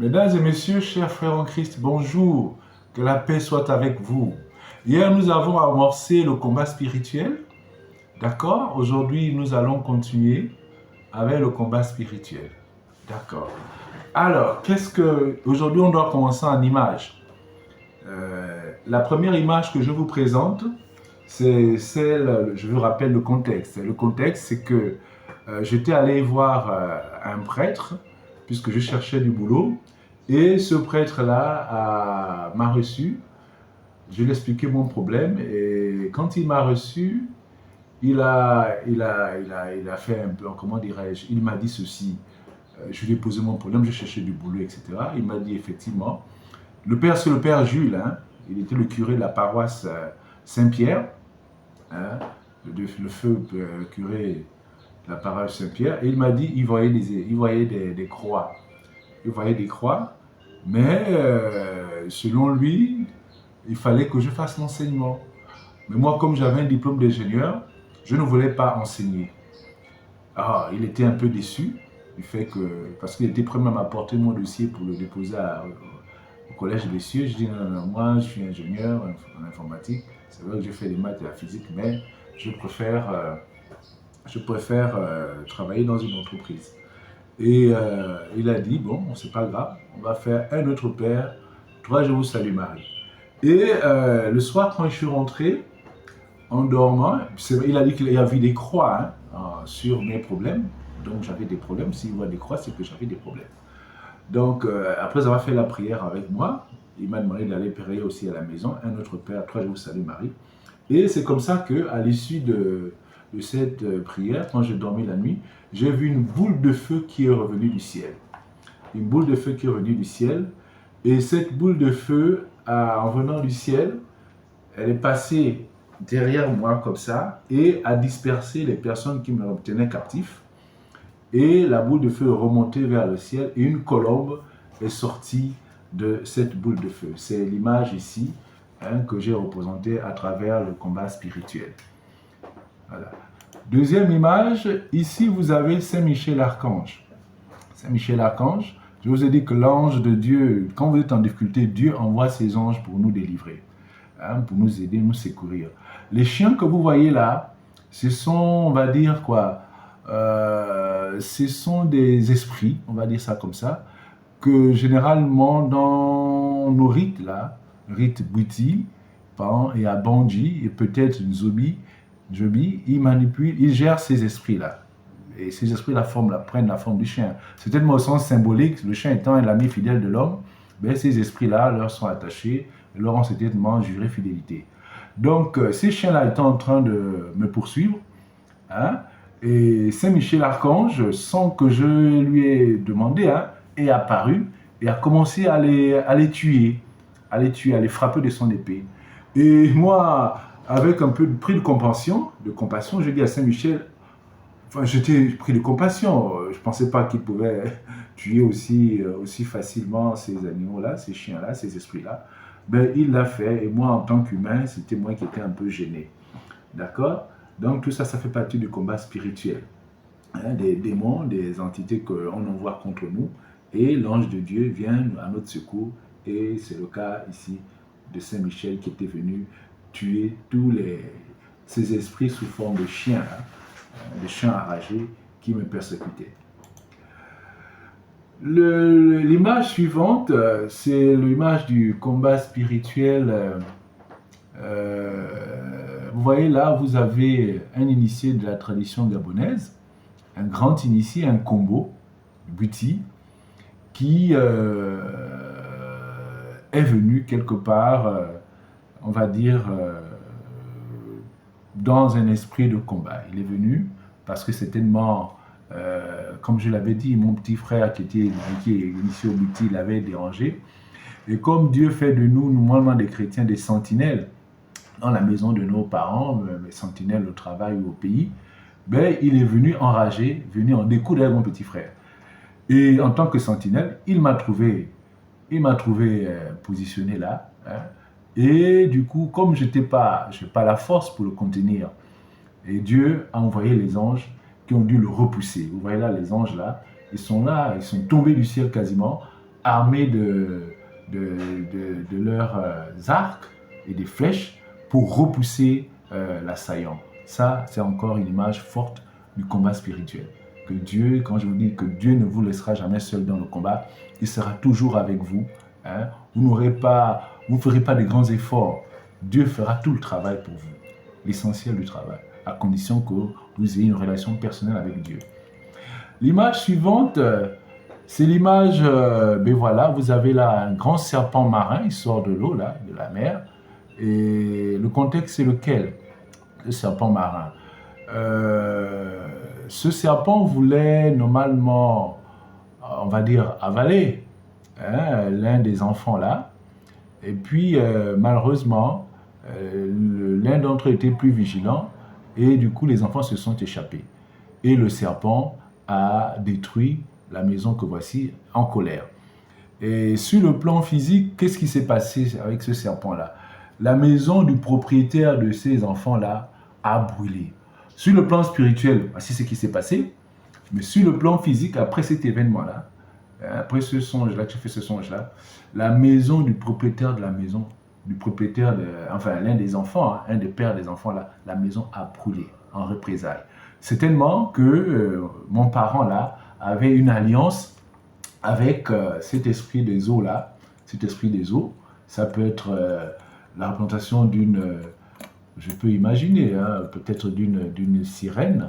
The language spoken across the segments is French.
Mesdames et messieurs, chers frères en Christ, bonjour. Que la paix soit avec vous. Hier, nous avons amorcé le combat spirituel. D'accord? Aujourd'hui, nous allons continuer avec le combat spirituel. D'accord. Alors, aujourd'hui, on doit commencer en image. La première image que je vous présente, c'est celle, je vous rappelle le contexte. Le contexte, c'est que j'étais allé voir un prêtre, puisque je cherchais du boulot, et ce prêtre-là m'a reçu. Je lui ai expliqué mon problème, et quand il m'a reçu, il a fait un peu, comment dirais-je, il m'a dit ceci. Je lui ai posé mon problème, je cherchais du boulot, etc. Il m'a dit effectivement, c'est le père Jules, hein, il était le curé de la paroisse Saint-Pierre, hein, le feu curé de la paroisse Saint-Pierre, et il m'a dit il voyait des croix. Il voyait des croix, mais selon lui, il fallait que je fasse l'enseignement. Mais moi, comme j'avais un diplôme d'ingénieur, je ne voulais pas enseigner. Ah, il était un peu déçu du fait que, parce qu'il était prêt à m'apporter mon dossier pour le déposer au collège des cieux. Je dis non, moi je suis ingénieur en informatique. C'est vrai que je fais des maths et la physique, mais je préfère travailler dans une entreprise. Et il a dit, bon, c'est pas grave, on va faire un autre père. Toi, je vous salue Marie. Et le soir, quand je suis rentré, en dormant, il a dit qu'il y avait des croix sur mes problèmes. Donc j'avais des problèmes. S'il voit des croix, c'est que j'avais des problèmes. Donc après avoir fait la prière avec moi, il m'a demandé d'aller prier aussi à la maison. Un autre père, toi je vous salue Marie. Et c'est comme ça qu'à l'issue de cette prière, quand j'ai dormi la nuit, j'ai vu une boule de feu qui est revenue du ciel. Une boule de feu qui est revenue du ciel. Et cette boule de feu, en venant du ciel, elle est passée derrière moi comme ça et a dispersé les personnes qui me tenaient captif. Et la boule de feu est remontée vers le ciel et une colombe est sortie de cette boule de feu. C'est l'image ici que j'ai représentée à travers le combat spirituel. Voilà. Deuxième image, ici vous avez Saint Michel l'Archange. Saint Michel l'Archange, je vous ai dit que l'ange de Dieu, quand vous êtes en difficulté, Dieu envoie ses anges pour nous délivrer, pour nous aider, nous secourir. Les chiens que vous voyez là, ce sont, on va dire quoi, ce sont des esprits, on va dire ça comme ça, que généralement dans nos rites là, rites Bouti, et à Bandji, et peut-être Zobi, ils manipulent, ils gèrent ces esprits-là. Et ces esprits-là prennent la forme du chien. C'est tellement au sens symbolique, le chien étant l'ami fidèle de l'homme, ben ces esprits-là leur sont attachés, et leur ont certainement juré fidélité. Donc, ces chiens-là étaient en train de me poursuivre, et Saint Michel l'Archange, sans que je lui ai demandé, est apparu et a commencé à les tuer, à les frapper de son épée. Et moi, avec un peu de pris de compassion, je dis à Saint Michel, enfin, j'étais pris de compassion, je ne pensais pas qu'il pouvait tuer aussi facilement ces animaux-là, ces chiens-là, ces esprits-là. Ben, il l'a fait, et moi, en tant qu'humain, c'était moi qui étais un peu gêné. D'accord? Donc, tout ça, ça fait partie du combat spirituel. Des démons, des entités qu'on envoie contre nous, et l'ange de Dieu vient à notre secours, et c'est le cas ici de Saint Michel qui était venu tuer tous ces esprits sous forme de chiens, de chiens enragés qui me persécutaient. L'image suivante, c'est l'image du combat spirituel. Vous voyez là, vous avez un initié de la tradition gabonaise, un grand initié, un combo, Buti, qui est venu quelque part, on va dire, dans un esprit de combat. Il est venu parce que certainement, comme je l'avais dit, mon petit frère qui est initié au Buti, il avait dérangé. Et comme Dieu fait de nous, normalement des chrétiens, des sentinelles, dans la maison de nos parents, les sentinelles au travail ou au pays, ben, il est venu enragé, venu en découdre avec mon petit frère. Et en tant que sentinelle, il m'a trouvé positionné là. Et du coup, comme je n'ai pas la force pour le contenir, et Dieu a envoyé les anges qui ont dû le repousser. Vous voyez là, les anges là, ils sont tombés du ciel quasiment armés de leurs arcs et des flèches pour repousser l'assaillant. Ça, c'est encore une image forte du combat spirituel. Que Dieu, quand je vous dis que Dieu ne vous laissera jamais seul dans le combat, il sera toujours avec vous. Hein. Vous ne ferez pas de grands efforts. Dieu fera tout le travail pour vous. L'essentiel du travail, à condition que vous ayez une relation personnelle avec Dieu. L'image suivante, c'est l'image, ben voilà, vous avez là un grand serpent marin, il sort de l'eau, là, de la mer. Et le contexte, c'est lequel? Le serpent marin. Ce serpent voulait normalement, on va dire, avaler l'un des enfants là. Et puis, malheureusement, l'un d'entre eux était plus vigilant et du coup, les enfants se sont échappés. Et le serpent a détruit la maison que voici en colère. Et sur le plan physique, qu'est-ce qui s'est passé avec ce serpent-là? La maison du propriétaire de ces enfants-là a brûlé. Sur le plan spirituel, voici ce qui s'est passé. Mais sur le plan physique, après cet événement-là, après ce songe-là, tu fais ce songe-là, la maison du propriétaire de la maison, du propriétaire, enfin l'un des enfants, un des pères des enfants, là, la maison a brûlé en représailles. C'est tellement que mon parent là avait une alliance avec cet esprit des eaux là, cet esprit des eaux. Ça peut être la représentation d'une, je peux imaginer, hein, peut-être d'une sirène,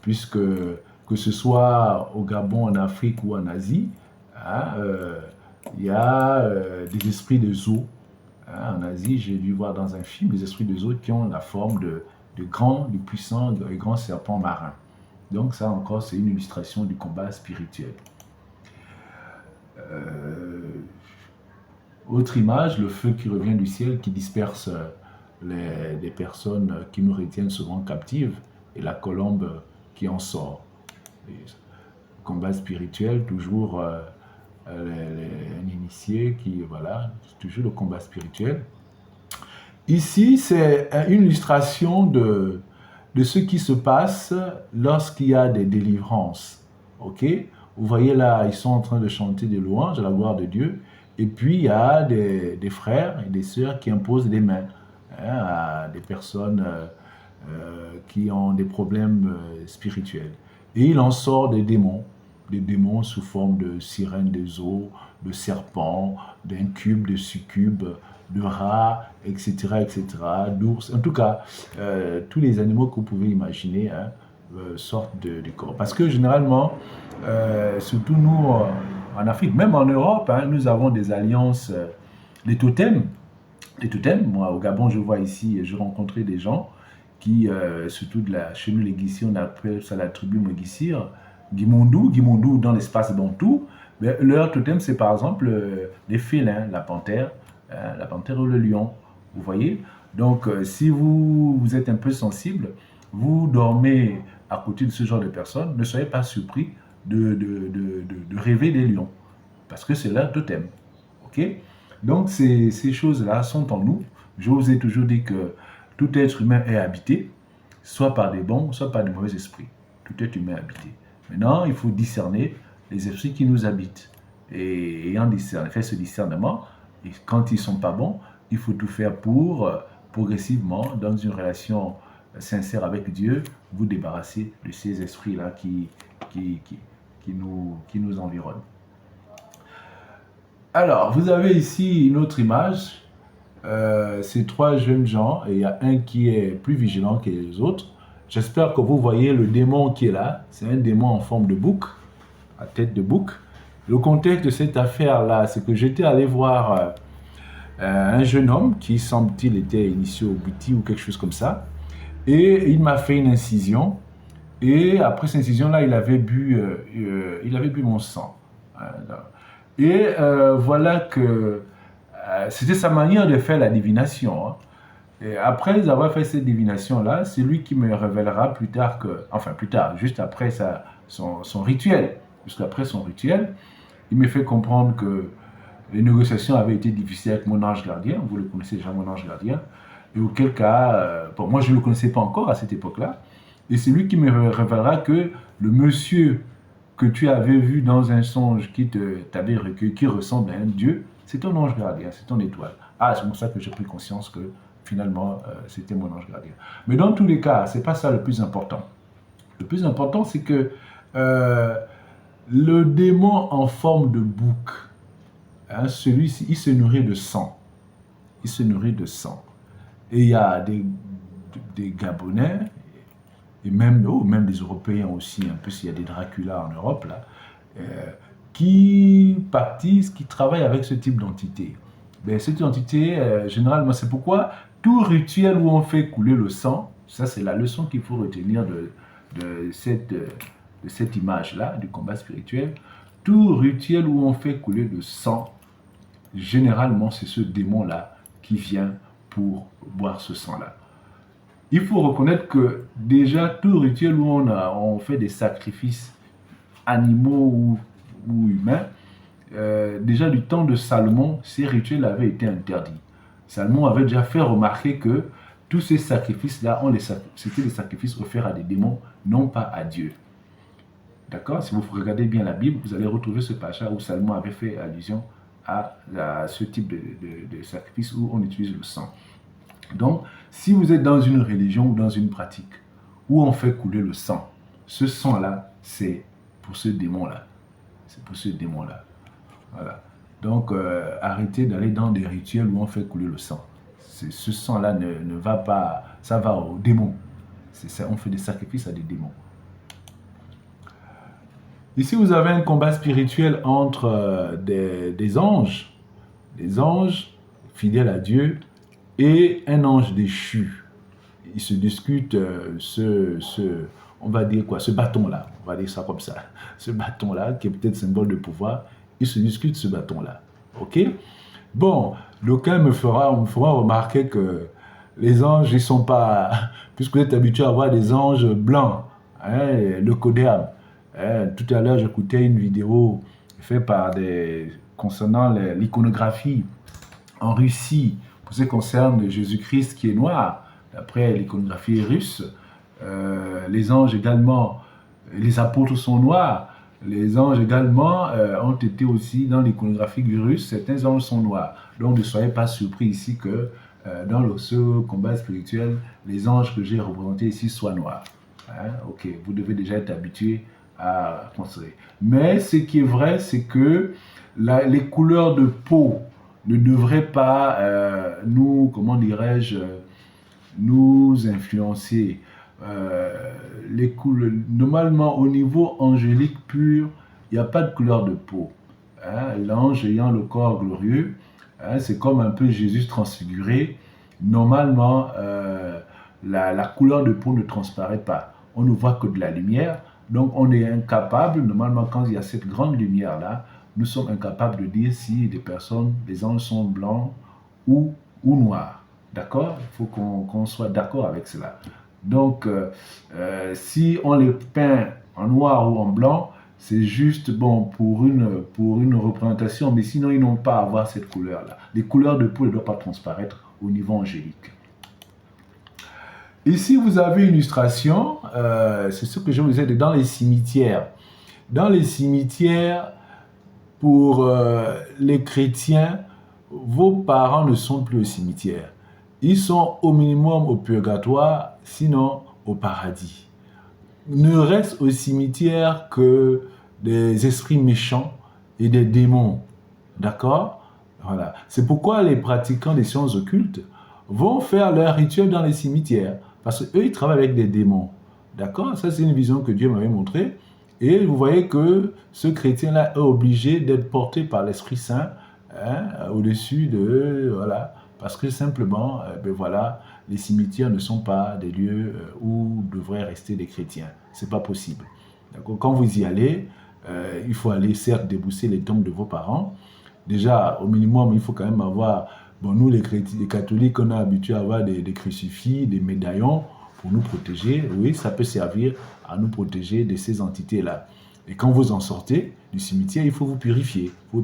puisque que ce soit au Gabon, en Afrique ou en Asie, hein, il y a des esprits des eaux. Hein, en Asie, j'ai dû voir dans un film des esprits des eaux qui ont la forme de grands, de puissants et grands serpents marins. Donc ça encore, c'est une illustration du combat spirituel. Autre image, le feu qui revient du ciel, qui disperse les personnes qui nous retiennent souvent captives, et la colombe qui en sort. Et combat spirituel, toujours un initié qui, voilà, toujours le combat spirituel. Ici, c'est une illustration de ce qui se passe lorsqu'il y a des délivrances. Ok? Vous voyez là, ils sont en train de chanter des louanges à la gloire de Dieu. Et puis, il y a des frères et des sœurs qui imposent des mains à des personnes qui ont des problèmes spirituels. Et il en sort des démons sous forme de sirènes des eaux, de serpents, d'incubes, de succubes, de rats, etc., etc., d'ours. En tout cas, tous les animaux que vous pouvez imaginer sortent du corps. Parce que généralement, surtout nous, en Afrique, même en Europe, hein, nous avons des alliances, des totems. Les totems, moi au Gabon, je vois ici, je rencontrais des gens qui, surtout chez nous les Guissirs, on appelle ça la tribu Mogissir, Guimondou dans l'espace bantou, mais leur totem c'est par exemple les félins, la panthère ou le lion, vous voyez. Donc si vous êtes un peu sensible, vous dormez à côté de ce genre de personnes, ne soyez pas surpris de rêver des lions, parce que c'est leur totem, ok. Donc ces choses-là sont en nous. Je vous ai toujours dit que tout être humain est habité, soit par des bons, soit par des mauvais esprits. Tout être humain est habité. Maintenant, il faut discerner les esprits qui nous habitent. Et ayant fait ce discernement, et quand ils ne sont pas bons, il faut tout faire pour, progressivement, dans une relation sincère avec Dieu, vous débarrasser de ces esprits-là qui nous environnent. Alors, vous avez ici une autre image. Ces trois jeunes gens, et il y a un qui est plus vigilant que les autres. J'espère que vous voyez le démon qui est là. C'est un démon en forme de bouc, à tête de bouc. Le contexte de cette affaire-là, c'est que j'étais allé voir un jeune homme qui, semble-t-il, était initié au buti ou quelque chose comme ça. Et il m'a fait une incision. Et après cette incision-là, il avait bu mon sang. Et voilà que c'était sa manière de faire la divination. Hein. Et après avoir fait cette divination-là, c'est lui qui me révélera plus tard juste après son rituel. Jusqu'après son rituel, il me fait comprendre que les négociations avaient été difficiles avec mon ange gardien. Vous le connaissez déjà, mon ange gardien. Et auquel cas, moi je ne le connaissais pas encore à cette époque-là. Et c'est lui qui me révélera que le monsieur que tu avais vu dans un songe qui t'avait recueilli, qui ressemble à un dieu, c'est ton ange gardien, c'est ton étoile. Ah, c'est pour ça que j'ai pris conscience que finalement, c'était mon ange gardien. Mais dans tous les cas, c'est pas ça le plus important. Le plus important, c'est que euh, le démon en forme de bouc, hein, celui-ci, il se nourrit de sang. Il se nourrit de sang. Et il y a des Gabonais, et même, même des Européens aussi, un peu s'il y a des Dracula en Europe, là, euh, qui baptisent, qui travaillent avec ce type d'entité. Ben, cette entité, généralement, c'est pourquoi tout rituel où on fait couler le sang, ça c'est la leçon qu'il faut retenir de cette image-là, du combat spirituel, tout rituel où on fait couler le sang, généralement c'est ce démon-là qui vient pour boire ce sang-là. Il faut reconnaître que déjà tout rituel où on fait des sacrifices animaux ou humains, déjà du temps de Salomon, ces rituels avaient été interdits. Salomon avait déjà fait remarquer que tous ces sacrifices-là, c'était des sacrifices offerts à des démons, non pas à Dieu. D'accord? Si vous regardez bien la Bible, vous allez retrouver ce passage où Salomon avait fait allusion à ce type de sacrifice où on utilise le sang. Donc, si vous êtes dans une religion ou dans une pratique où on fait couler le sang, ce sang-là, c'est pour ce démon-là. C'est pour ce démon-là. Voilà. Donc, arrêtez d'aller dans des rituels où on fait couler le sang. Ce sang-là ne va pas, ça va aux démons. Ça, on fait des sacrifices à des démons. Ici, vous avez un combat spirituel entre des anges fidèles à Dieu, et un ange déchu. Ils se discutent on va dire quoi, ce bâton-là, on va dire ça comme ça, ce bâton-là, qui est peut-être symbole de pouvoir, ils se discutent ce bâton-là. Ok? Bon, d'aucuns me fera remarquer que les anges, ils sont pas, puisque vous êtes habitué à voir des anges blancs, hein, le codéam. Hein, tout à l'heure, j'écoutais une vidéo faite concernant l'iconographie en Russie, pour ce qui concerne Jésus-Christ qui est noir, d'après l'iconographie russe. Les anges également, les apôtres sont noirs. Les anges également ont été aussi dans l'iconographie russe, certains anges sont noirs. Donc ne soyez pas surpris ici que dans ce combat spirituel, les anges que j'ai représentés ici soient noirs. Hein? Ok, vous devez déjà être habitué à construire. Mais ce qui est vrai, c'est que les couleurs de peau ne devraient pas nous, comment dirais-je, nous influencer. Normalement, au niveau angélique pur, il n'y a pas de couleur de peau. Hein? L'ange ayant le corps glorieux, hein, c'est comme un peu Jésus transfiguré. Normalement, la couleur de peau ne transparaît pas. On ne voit que de la lumière. Donc, on est incapable, normalement, quand il y a cette grande lumière-là, nous sommes incapables de dire si les anges sont blancs ou noirs. D'accord? Il faut qu'on soit d'accord avec cela. Donc, si on les peint en noir ou en blanc, c'est juste bon pour une représentation, mais sinon, ils n'ont pas à avoir cette couleur-là. Les couleurs de peau ne doivent pas transparaître au niveau angélique. Ici, vous avez une illustration, c'est ce que je vous ai dit dans les cimetières. Dans les cimetières, pour les chrétiens, vos parents ne sont plus au cimetière. Ils sont au minimum au purgatoire, sinon au paradis. Ne reste au cimetière que des esprits méchants et des démons. D'accord? Voilà. C'est pourquoi les pratiquants des sciences occultes vont faire leur rituel dans les cimetières. Parce qu'eux, ils travaillent avec des démons. D'accord? Ça, c'est une vision que Dieu m'avait montrée. Et vous voyez que ce chrétien-là est obligé d'être porté par l'Esprit Saint, hein, au-dessus de... Voilà. Parce que simplement, voilà, les cimetières ne sont pas des lieux où devraient rester des chrétiens. Ce n'est pas possible. Quand vous y allez, il faut aller certes débousser les tombes de vos parents. Déjà, au minimum, il faut quand même avoir... Bon, nous, les catholiques, on est habitués à avoir des crucifix, des médaillons pour nous protéger. Oui, ça peut servir à nous protéger de ces entités-là. Et quand vous en sortez du cimetière, il faut vous purifier. Vous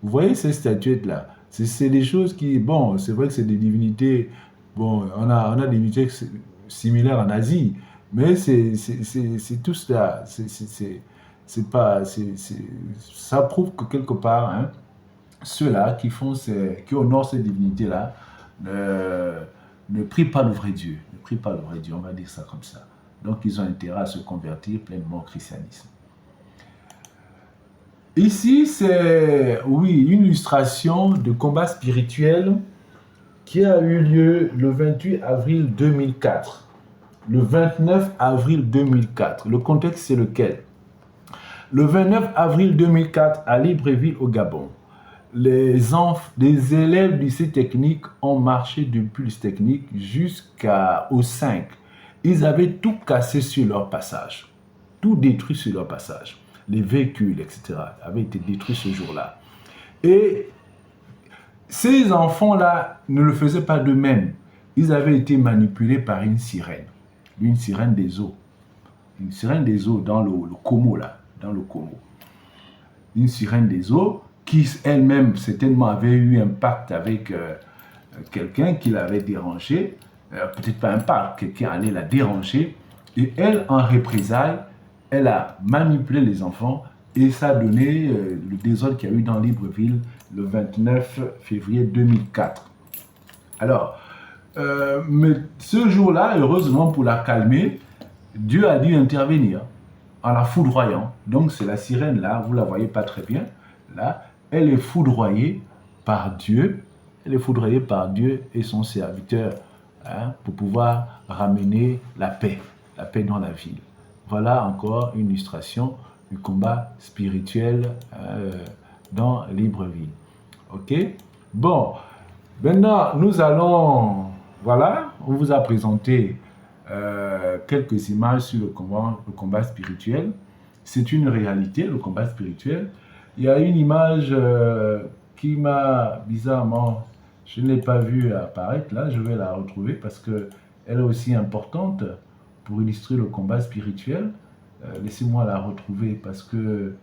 voyez ces statuettes-là? C'est des choses qui... Bon, c'est vrai que c'est des divinités... Bon, on a des divinités similaires en Asie, mais c'est tout cela. Ça prouve que quelque part, hein, ceux-là qui honorent ces divinités-là ne prient pas le vrai Dieu. Ne prient pas le vrai Dieu, on va dire ça comme ça. Donc, ils ont intérêt à se convertir pleinement au christianisme. Ici, c'est, oui, une illustration de combat spirituel qui a eu lieu le 28 avril 2004. Le 29 avril 2004. Le contexte, c'est lequel? Le 29 avril 2004, à Libreville, au Gabon, les élèves du lycée technique ont marché depuis le lycée technique jusqu'au 5. Ils avaient tout cassé sur leur passage, tout détruit sur leur passage. Les véhicules, etc., avaient été détruits ce jour-là. Et ces enfants-là ne le faisaient pas d'eux-mêmes. Ils avaient été manipulés par une sirène des eaux. Une sirène des eaux dans le Congo, là, dans le Congo. Une sirène des eaux qui elle-même certainement avait eu un pacte avec quelqu'un qui l'avait dérangé, peut-être pas un pacte, quelqu'un allait la déranger, et elle, en représailles, elle a manipulé les enfants, et ça a donné le désordre qu'il y a eu dans Libreville le 29 février 2004. Alors, mais ce jour-là, heureusement pour la calmer, Dieu a dû intervenir en la foudroyant. Donc c'est la sirène là, vous la voyez pas très bien, là, elle est foudroyée par Dieu, elle est foudroyée par Dieu et son serviteur, hein, pour pouvoir ramener la paix dans la ville. Voilà encore une illustration du combat spirituel dans Libreville. Ok? Bon, maintenant nous allons, voilà, on vous a présenté quelques images sur le combat spirituel. C'est une réalité, le combat spirituel. Il y a une image qui m'a bizarrement, je ne l'ai pas vue apparaître là, je vais la retrouver parce qu'elle est aussi importante pour illustrer le combat spirituel. Laissez-moi la retrouver parce que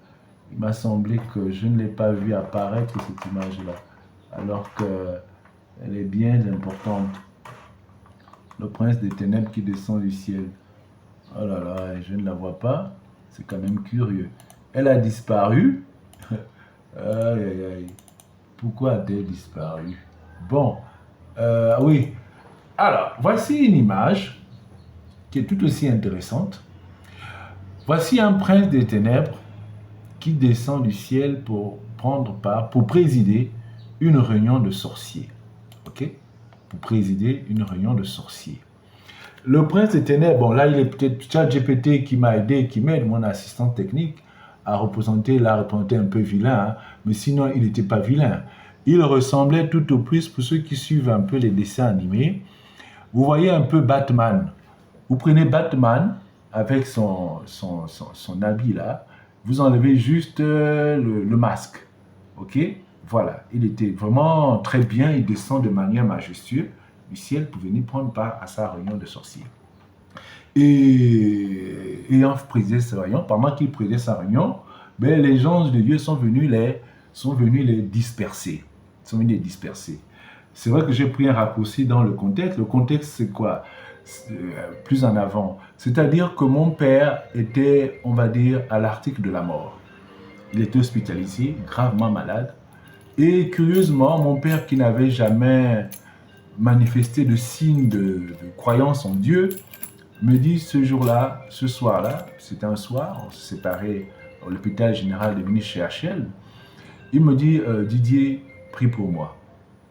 il m'a semblé que je ne l'ai pas vue apparaître cette image-là, alors qu'elle est bien importante. Le prince des ténèbres qui descend du ciel. Oh là là, je ne la vois pas. C'est quand même curieux. Elle a disparu. Aïe, aïe, aïe. Pourquoi a-t-elle disparu? Bon, oui. Alors, voici une image qui est tout aussi intéressante. Voici un prince des ténèbres qui descend du ciel pour présider une réunion de sorciers. Ok? Pour présider une réunion de sorciers. Le prince des ténèbres, bon là il est peut-être ChatGPT qui m'a aidé, qui m'aide, mon assistant technique, à représenter un peu vilain, hein, mais sinon il n'était pas vilain. Il ressemblait tout au plus, pour ceux qui suivent un peu les dessins animés, vous voyez un peu Batman. Vous prenez Batman avec son habit là, vous enlevez juste le masque, ok? Voilà, il était vraiment très bien, il descend de manière majestueuse du ciel pour venir prendre part à sa réunion de sorciers. Et ayant présidé sa réunion, pendant qu'il présidait sa réunion, ben, les anges de Dieu sont venus les disperser. C'est vrai que j'ai pris un raccourci dans le contexte. Le contexte, c'est quoi? Plus en avant. C'est-à-dire que mon père était, on va dire, à l'article de la mort. Il était hospitalisé, gravement malade. Et curieusement, mon père qui n'avait jamais manifesté de signes de croyance en Dieu, me dit ce jour-là, ce soir-là, c'était un soir, on se séparait à l'hôpital général de Munich-CHL, il me dit Didier, prie pour moi.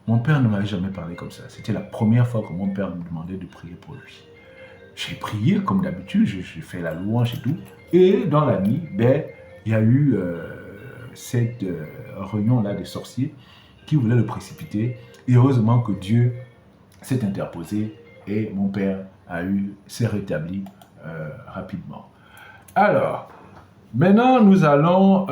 Mon père ne m'avait jamais parlé comme ça. C'était la première fois que mon père me demandait de prier pour lui. J'ai prié comme d'habitude, j'ai fait la louange et tout. Et dans la nuit, ben, il y a eu cette réunion-là des sorciers qui voulaient le précipiter. Et heureusement que Dieu s'est interposé et mon père s'est rétabli rapidement. Alors, maintenant nous allons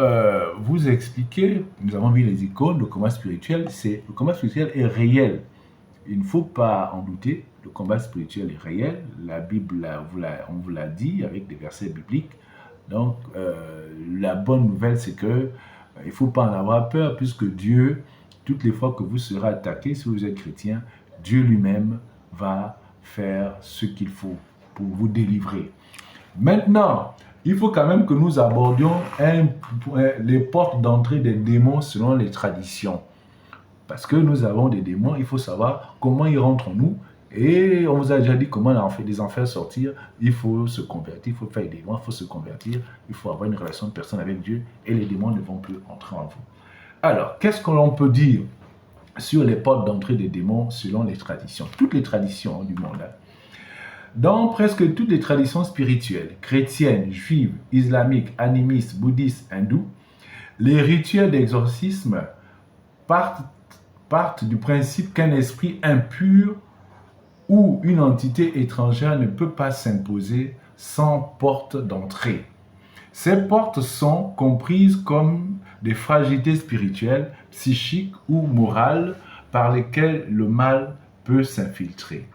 vous expliquer, nous avons vu les icônes, le combat spirituel. Le combat spirituel est réel. Il ne faut pas en douter, le combat spirituel est réel. La Bible, on vous l'a dit avec des versets bibliques. Donc, la bonne nouvelle, c'est que il ne faut pas en avoir peur, puisque Dieu, toutes les fois que vous serez attaqué, si vous êtes chrétien, Dieu lui-même va faire ce qu'il faut pour vous délivrer. Maintenant, il faut quand même que nous abordions les portes d'entrée des démons selon les traditions. Parce que nous avons des démons, il faut savoir comment ils rentrent en nous. Et on vous a déjà dit comment les enfers sortir. Il faut se convertir, il faut faire des démons, il faut se convertir, il faut avoir une relation personnelle avec Dieu et les démons ne vont plus entrer en vous. Alors, qu'est-ce que l'on peut dire sur les portes d'entrée des démons selon les traditions? Toutes les traditions du monde. Dans presque toutes les traditions spirituelles, chrétiennes, juives, islamiques, animistes, bouddhistes, hindous, les rituels d'exorcisme partent du principe qu'un esprit impur ou une entité étrangère ne peut pas s'imposer sans porte d'entrée. Ces portes sont comprises comme des fragilités spirituelles, psychiques ou morales par lesquelles le mal peut s'infiltrer.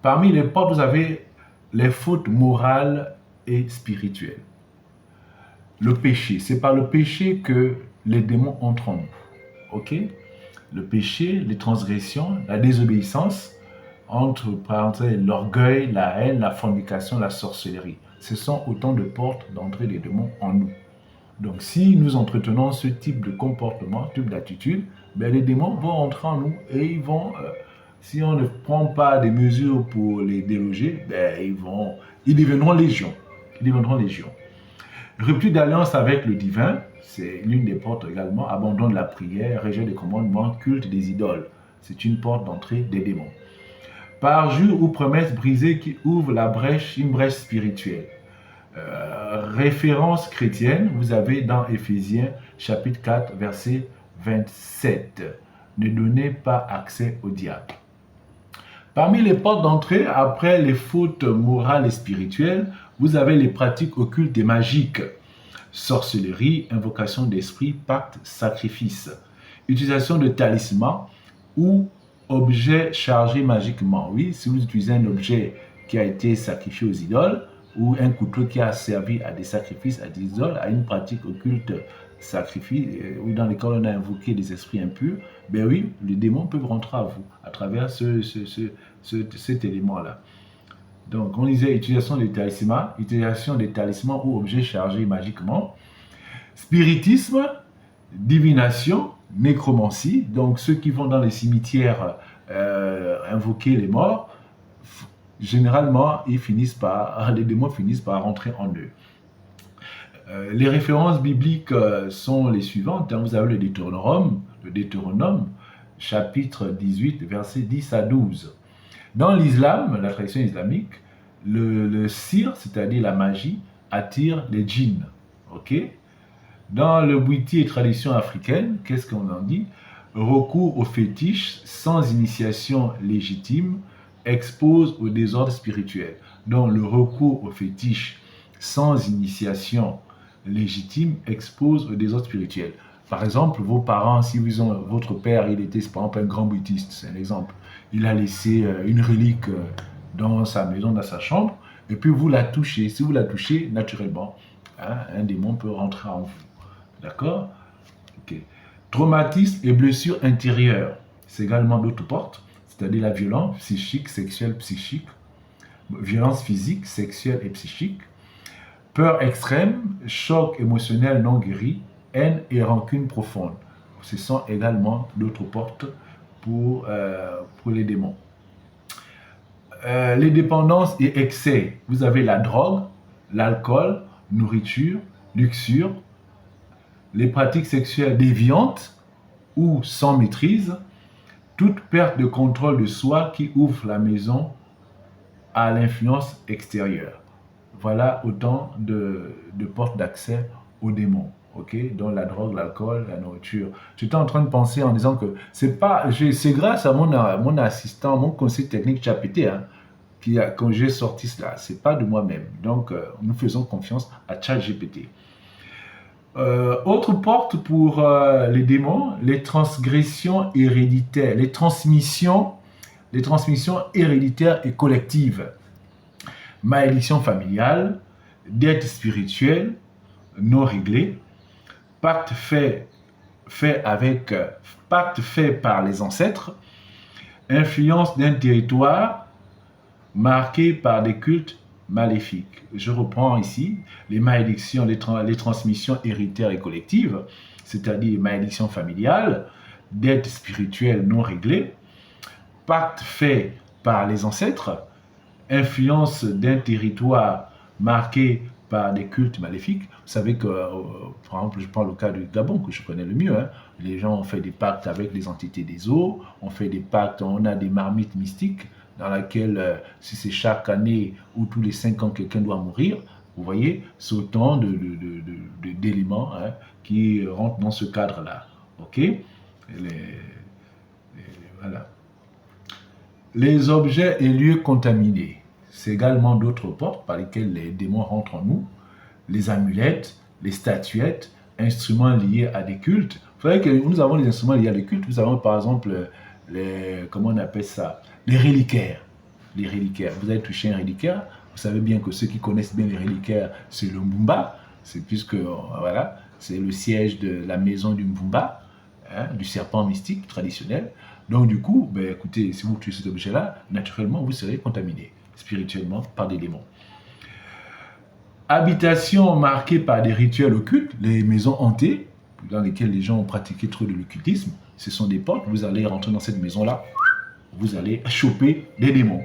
Parmi les portes, vous avez les fautes morales et spirituelles. Le péché, c'est par le péché que les démons entrent en nous. Ok? Le péché, les transgressions, la désobéissance, entre parenthèses, l'orgueil, la haine, la fornication, la sorcellerie. Ce sont autant de portes d'entrée des démons en nous. Donc, si nous entretenons ce type de comportement, type d'attitude, ben, les démons vont entrer en nous et ils vont, si on ne prend pas des mesures pour les déloger, ben, ils deviendront légion. Ils deviendront légion. Rupture d'alliance avec le divin, c'est l'une des portes également. Abandon de la prière, rejet des commandements, culte des idoles. C'est une porte d'entrée des démons. Parjure ou promesse brisée qui ouvre une brèche spirituelle. Référence chrétienne, vous avez dans Éphésiens chapitre 4, verset 27. Ne donnez pas accès au diable. Parmi les portes d'entrée, après les fautes morales et spirituelles, vous avez les pratiques occultes et magiques. Sorcellerie, invocation d'esprit, pacte, sacrifice. Utilisation de talismans ou objets chargés magiquement. Oui, si vous utilisez un objet qui a été sacrifié aux idoles ou un couteau qui a servi à des sacrifices à des idoles, à une pratique occulte sacrifice ou dans lesquels on a invoqué des esprits impurs, ben oui, les démons peuvent rentrer à vous à travers cet élément-là. Donc, on disait utilisation des talismans ou objets chargés magiquement. Spiritisme, divination, nécromancie. Donc, ceux qui vont dans les cimetières invoquer les morts, généralement, les démons finissent par rentrer en eux. Les références bibliques sont les suivantes. Vous avez le Deutéronome, chapitre 18, versets 10 à 12. Dans l'islam, la tradition islamique, le sihr, c'est-à-dire la magie, attire les djinns. Ok? Dans le bouddhisme et tradition africaine, qu'est-ce qu'on en dit? Recours aux fétiches sans initiation légitime expose au désordre spirituel. Donc le recours aux fétiches sans initiation légitime expose au désordre spirituel. Par exemple, vos parents, si votre père, il était par exemple un grand bouddhiste, c'est un exemple, il a laissé une relique dans sa maison, dans sa chambre, et puis vous la touchez. Si vous la touchez, naturellement, un démon peut rentrer en vous. D'accord? Okay. Traumatisme et blessure intérieure, c'est également d'autres portes, c'est-à-dire la violence psychique, sexuelle, psychique, violence physique, sexuelle et psychique, peur extrême, choc émotionnel non guéri, haine et rancune profonde. Ce sont également d'autres portes pour les démons. Les dépendances et excès, vous avez la drogue, l'alcool, nourriture, luxure, les pratiques sexuelles déviantes ou sans maîtrise, toute perte de contrôle de soi qui ouvre la maison à l'influence extérieure. Voilà autant de portes d'accès aux démons. Okay? Donc la drogue, l'alcool, la nourriture. J'étais en train de penser en disant que c'est grâce à mon assistant, mon conseiller technique Chapité, quand j'ai sorti cela. C'est pas de moi-même. Donc nous faisons confiance à ChatGPT. Autre porte pour les démons, les transgressions héréditaires, les transmissions héréditaires et collectives. Malédiction familiale, dette spirituelle non réglée, pacte fait par les ancêtres, influence d'un territoire marqué par des cultes maléfiques. Je reprends ici les malédictions, les transmissions héréditaires et collectives, c'est-à-dire malédictions familiales, dettes spirituelles non réglées, pactes faits par les ancêtres, influence d'un territoire marqué par des cultes maléfiques. Vous savez que, par exemple, je prends le cas du Gabon, que je connais le mieux. Hein. Les gens ont fait des pactes avec les entités des eaux, on fait des pactes, on a des marmites mystiques dans lesquelles, si c'est chaque année ou tous les 5 ans quelqu'un doit mourir, vous voyez, c'est autant d'éléments hein, qui rentrent dans ce cadre-là. OK voilà. Les objets et lieux contaminés, c'est également d'autres portes par lesquelles les démons rentrent en nous. Les amulettes, les statuettes, instruments liés à des cultes. Vous savez que nous avons des instruments liés à des cultes. Nous avons par exemple comment on appelle ça? Les reliquaires. Les reliquaires. Vous avez touché un reliquaire. Vous savez bien que ceux qui connaissent bien les reliquaires, c'est le Mbumba. C'est puisque, voilà, c'est le siège de la maison du Mbumba, hein, du serpent mystique traditionnel. Donc du coup, ben, écoutez, si vous tuez cet objet-là, naturellement, vous serez contaminé spirituellement par des démons. Habitations marquées par des rituels occultes, les maisons hantées, dans lesquelles les gens ont pratiqué trop de l'occultisme, ce sont des portes, vous allez rentrer dans cette maison-là, vous allez choper des démons.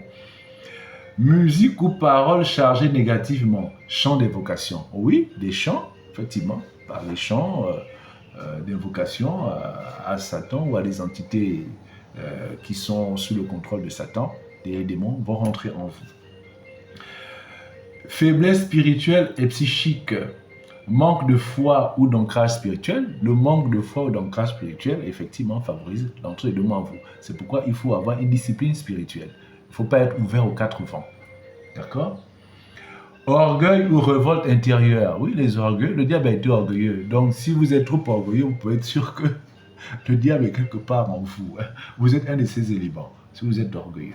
Musique ou paroles chargées négativement, chants d'évocation. Oui, des chants, effectivement, par les chants d'invocation à Satan ou à des entités qui sont sous le contrôle de Satan, des démons vont rentrer en vous. Faiblesse spirituelle et psychique, manque de foi ou d'ancrage spirituel. Le manque de foi ou d'ancrage spirituel, effectivement, favorise l'entrée des démons en vous. C'est pourquoi il faut avoir une discipline spirituelle. Il ne faut pas être ouvert aux 4 vents. D'accord? Orgueil ou révolte intérieure. Oui, les orgueils, le diable a été orgueilleux. Donc, si vous êtes trop orgueilleux, vous pouvez être sûr que le diable est quelque part en vous. Vous êtes un de ces éléments, si vous êtes orgueilleux.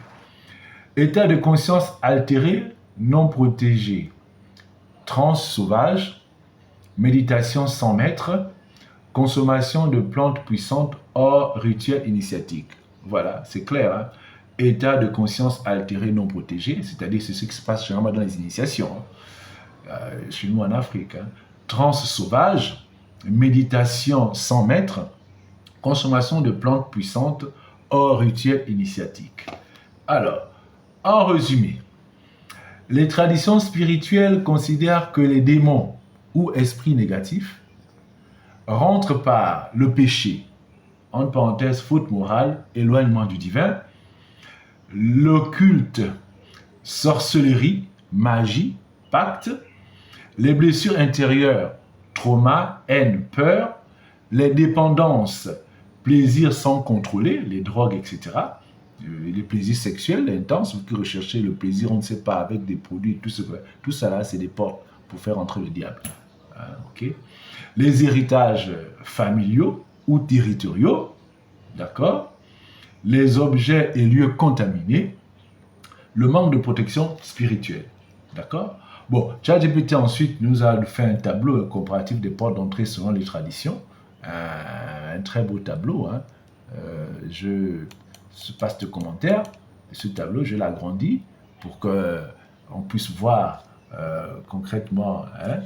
État de conscience altéré, non protégé. Transe sauvage, méditation sans maître, consommation de plantes puissantes hors rituel initiatique. Voilà, c'est clair. Hein? État de conscience altéré non protégé, c'est-à-dire c'est ce qui se passe généralement dans les initiations. Chez nous en Afrique. Hein? Transe sauvage, méditation sans maître, consommation de plantes puissantes hors rituel initiatique. Alors, en résumé, les traditions spirituelles considèrent que les démons ou esprits négatifs rentrent par le péché, entre parenthèses, faute morale, éloignement du divin, l'occulte, sorcellerie, magie, pacte, les blessures intérieures, trauma, haine, peur, les dépendances, plaisirs sans contrôler, les drogues, etc., les plaisirs sexuels intenses, vous qui recherchez le plaisir, on ne sait pas, avec des produits, tout ça là, c'est des portes pour faire entrer le diable. Okay. Les héritages familiaux ou territoriaux, d'accord, les objets et lieux contaminés, le manque de protection spirituelle, d'accord. Bon, ChatGPT ensuite nous a fait un tableau comparatif des portes d'entrée selon les traditions, un très beau tableau, hein. Je passe de commentaires, ce tableau, je l'agrandis pour qu'on puisse voir concrètement hein,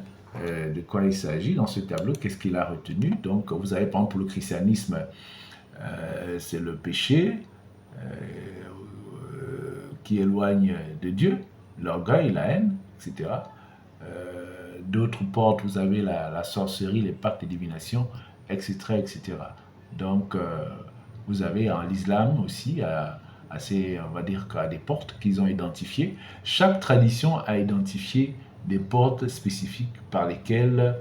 de quoi il s'agit dans ce tableau, qu'est-ce qu'il a retenu. Donc, vous avez par exemple pour le christianisme, c'est le péché qui éloigne de Dieu, l'orgueil, la haine, etc. D'autres portes, vous avez la sorcellerie, les pactes de divination, etc. etc. Donc, vous avez en l'islam aussi, on va dire qu'à des portes qu'ils ont identifiées. Chaque tradition a identifié des portes spécifiques par lesquelles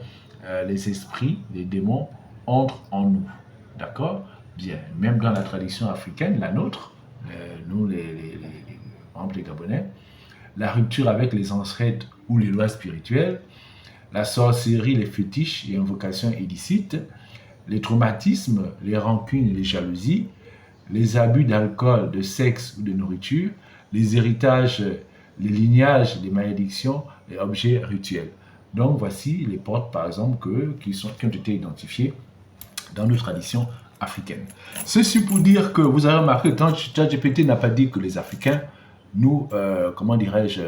les esprits, les démons, entrent en nous. D'accord? Bien. Même dans la tradition africaine, la nôtre, nous les Gabonais, la rupture avec les ancêtres ou les lois spirituelles, la sorcellerie, les fétiches et invocations illicites, les traumatismes, les rancunes et les jalousies, les abus d'alcool, de sexe ou de nourriture, les héritages, les lignages, les malédictions, les objets rituels. Donc voici les portes par exemple qui ont été identifiées dans nos traditions africaines. Ceci pour dire que vous avez remarqué que ChatGPT n'a pas dit que les Africains, nous, comment dirais-je,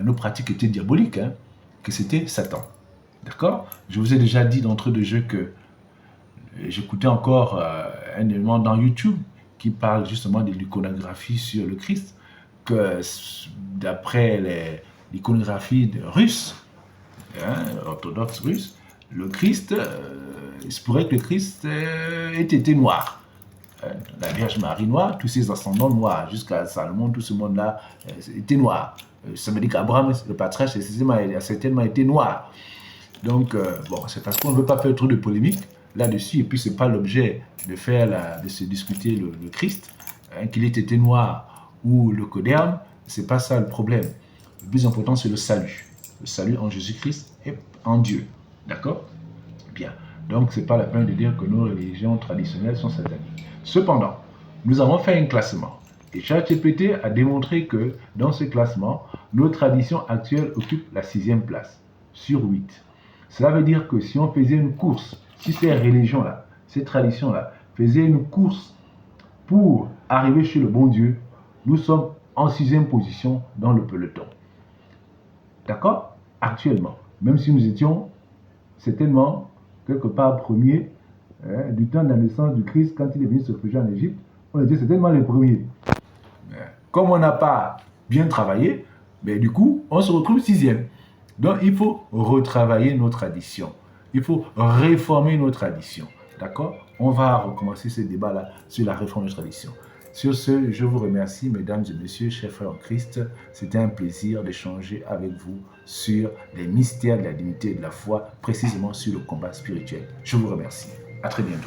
nos pratiques étaient diaboliques, hein, que c'était Satan. D'accord? Je vous ai déjà dit d'entrée de jeu que j'écoutais encore un élément dans YouTube qui parle justement de l'iconographie sur le Christ, que d'après l'iconographie russe, hein, orthodoxe russe, le Christ, il se pourrait que le Christ ait été noir. La Vierge Marie noire, tous ses ascendants noirs, jusqu'à Salomon, tout ce monde-là était noir. Ça veut dire qu'Abraham, le patriarche, a certainement été noir. Donc, bon, c'est parce qu'on ne veut pas faire trop de polémique là-dessus, et puis ce n'est pas l'objet de se discuter le Christ, hein, qu'il ait été noir ou le coderne, ce n'est pas ça le problème. Le plus important, c'est le salut. Le salut en Jésus-Christ et en Dieu. D'accord? Bien. Donc, ce n'est pas la peine de dire que nos religions traditionnelles sont sataniques. Cependant, nous avons fait un classement. Et ChatGPT a démontré que dans ce classement, nos traditions actuelles occupent la 6e place sur 8. Cela veut dire que si on faisait une course, si ces religions-là, ces traditions-là, faisaient une course pour arriver chez le bon Dieu, nous sommes en 6e position dans le peloton. D'accord? Actuellement. Même si nous étions certainement quelque part premiers, hein, du temps de la naissance du Christ, quand il est venu se réfugier en Égypte, on était certainement les premiers. Comme on n'a pas bien travaillé, mais du coup, on se retrouve 6e. Donc, il faut retravailler nos traditions. Il faut réformer nos traditions. D'accord? On va recommencer ce débat-là sur la réforme des traditions. Sur ce, je vous remercie, mesdames et messieurs, chers frères en Christ. C'était un plaisir d'échanger avec vous sur les mystères de la dignité et de la foi, précisément sur le combat spirituel. Je vous remercie. À très bientôt.